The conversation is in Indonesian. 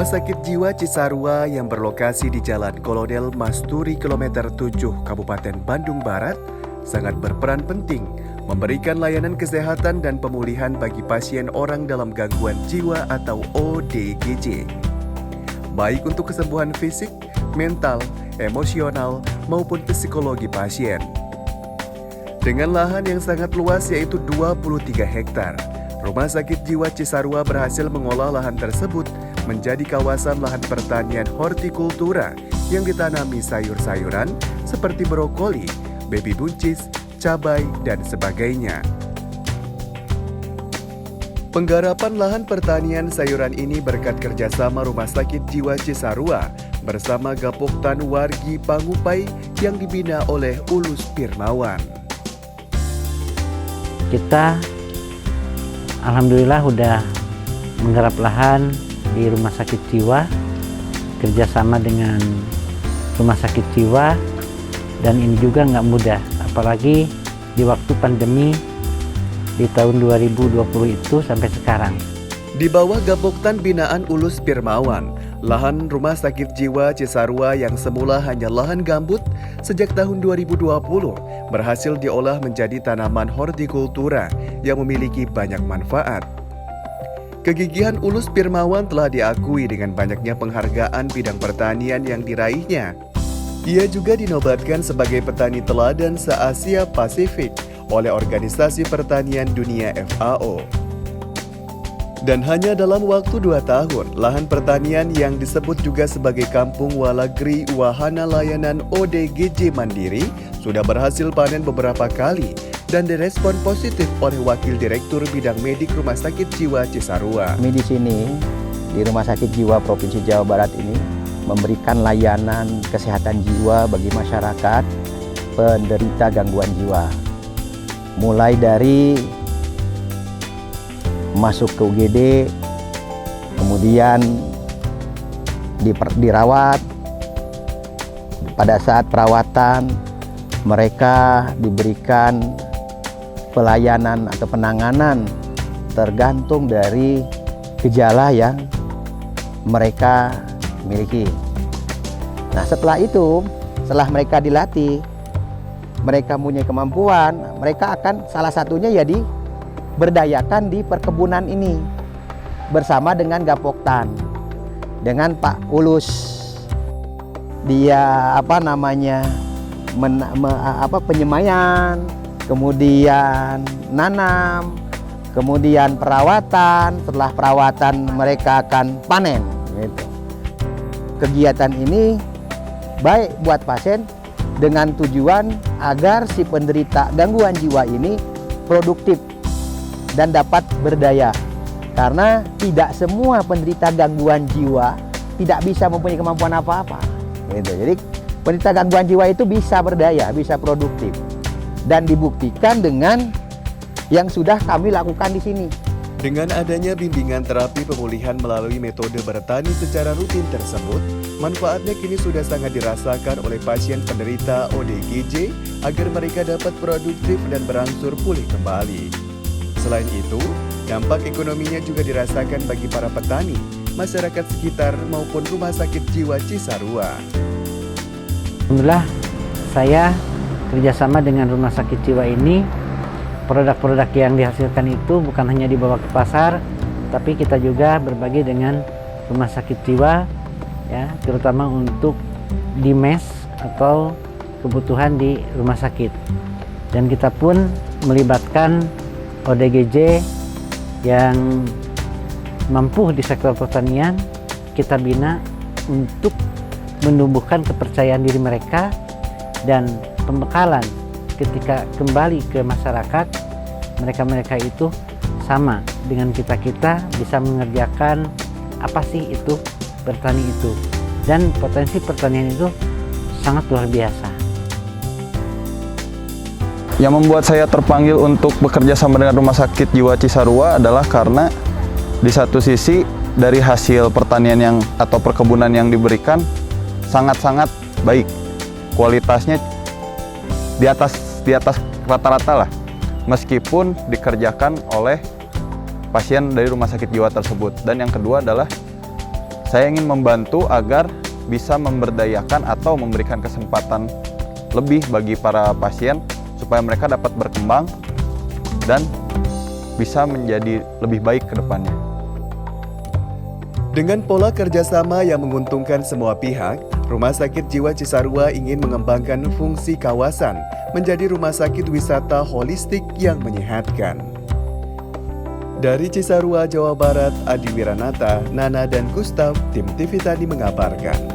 Rumah Sakit Jiwa Cisarua yang berlokasi di Jalan Kolonel Masturi kilometer 7 Kabupaten Bandung Barat sangat berperan penting memberikan layanan kesehatan dan pemulihan bagi pasien orang dalam gangguan jiwa atau ODGJ. Baik untuk kesembuhan fisik, mental, emosional, maupun psikologi pasien. Dengan lahan yang sangat luas yaitu 23 hektar, Rumah Sakit Jiwa Cisarua berhasil mengolah lahan tersebut menjadi kawasan lahan pertanian hortikultura yang ditanami sayur-sayuran seperti brokoli, baby buncis, cabai, dan sebagainya. Penggarapan lahan pertanian sayuran ini berkat kerjasama Rumah Sakit Jiwa Cisarua bersama Gapoktan Wargi Pangupai yang dibina oleh Ulus Pirmawan. Kita alhamdulillah udah menggarap lahan di Rumah Sakit Jiwa, kerjasama dengan Rumah Sakit Jiwa, dan ini juga nggak mudah, apalagi di waktu pandemi di tahun 2020 itu sampai sekarang. Di bawah Gapoktan binaan Ulus Pirmawan, lahan Rumah Sakit Jiwa Cisarua yang semula hanya lahan gambut sejak tahun 2020 berhasil diolah menjadi tanaman hortikultura yang memiliki banyak manfaat. Kegigihan Ulus Pirmawan telah diakui dengan banyaknya penghargaan bidang pertanian yang diraihnya. Ia juga dinobatkan sebagai petani teladan se-Asia Pasifik oleh Organisasi Pertanian Dunia FAO. Dan hanya dalam waktu 2 tahun, lahan pertanian yang disebut juga sebagai Kampung Walagri Wahana Layanan ODGJ Mandiri sudah berhasil panen beberapa kali dan direspon positif oleh Wakil Direktur Bidang Medik Rumah Sakit Jiwa Cisarua. Kami di sini, di Rumah Sakit Jiwa Provinsi Jawa Barat ini, memberikan layanan kesehatan jiwa bagi masyarakat penderita gangguan jiwa. Mulai dari masuk ke UGD, kemudian dirawat. Pada saat perawatan, mereka diberikan pelayanan atau penanganan tergantung dari gejala yang mereka miliki. Nah, setelah itu, setelah mereka dilatih, mereka punya kemampuan, mereka akan salah satunya ya diberdayakan di perkebunan ini bersama dengan Gapoktan, dengan Pak Ulus. Dia penyemaian, kemudian nanam, kemudian perawatan. Setelah perawatan mereka akan panen. Gitu. Kegiatan ini baik buat pasien dengan tujuan agar si penderita gangguan jiwa ini produktif dan dapat berdaya. Karena tidak semua penderita gangguan jiwa tidak bisa mempunyai kemampuan apa-apa. Gitu. Jadi penderita gangguan jiwa itu bisa berdaya, bisa produktif. Dan dibuktikan dengan yang sudah kami lakukan di sini. Dengan adanya bimbingan terapi pemulihan melalui metode bertani secara rutin tersebut, manfaatnya kini sudah sangat dirasakan oleh pasien penderita ODGJ agar mereka dapat produktif dan berangsur pulih kembali. Selain itu, dampak ekonominya juga dirasakan bagi para petani, masyarakat sekitar maupun Rumah Sakit Jiwa Cisarua. Alhamdulillah, saya kerjasama dengan Rumah Sakit Jiwa ini, produk-produk yang dihasilkan itu bukan hanya dibawa ke pasar, tapi kita juga berbagi dengan Rumah Sakit Jiwa, ya, terutama untuk di mes atau kebutuhan di rumah sakit. Dan kita pun melibatkan ODGJ yang mampu di sektor pertanian, kita bina untuk menumbuhkan kepercayaan diri mereka dan pembekalan ketika kembali ke masyarakat. Mereka itu sama dengan kita bisa mengerjakan apa sih itu bertani itu, dan potensi pertanian itu sangat luar biasa. Yang membuat saya terpanggil untuk bekerja sama dengan Rumah Sakit Jiwa Cisarua adalah karena di satu sisi dari hasil pertanian yang atau perkebunan yang diberikan sangat-sangat baik, kualitasnya di atas rata-rata lah, meskipun dikerjakan oleh pasien dari Rumah Sakit Jiwa tersebut. Dan yang kedua adalah Saya ingin membantu agar bisa memberdayakan atau memberikan kesempatan lebih bagi para pasien supaya mereka dapat berkembang dan bisa menjadi lebih baik ke depannya. Dengan pola kerjasama yang menguntungkan semua pihak, Rumah Sakit Jiwa Cisarua ingin mengembangkan fungsi kawasan menjadi rumah sakit wisata holistik yang menyehatkan. Dari Cisarua, Jawa Barat, Adi Wiranata, Nana, dan Gustav, tim TV Tani mengabarkan.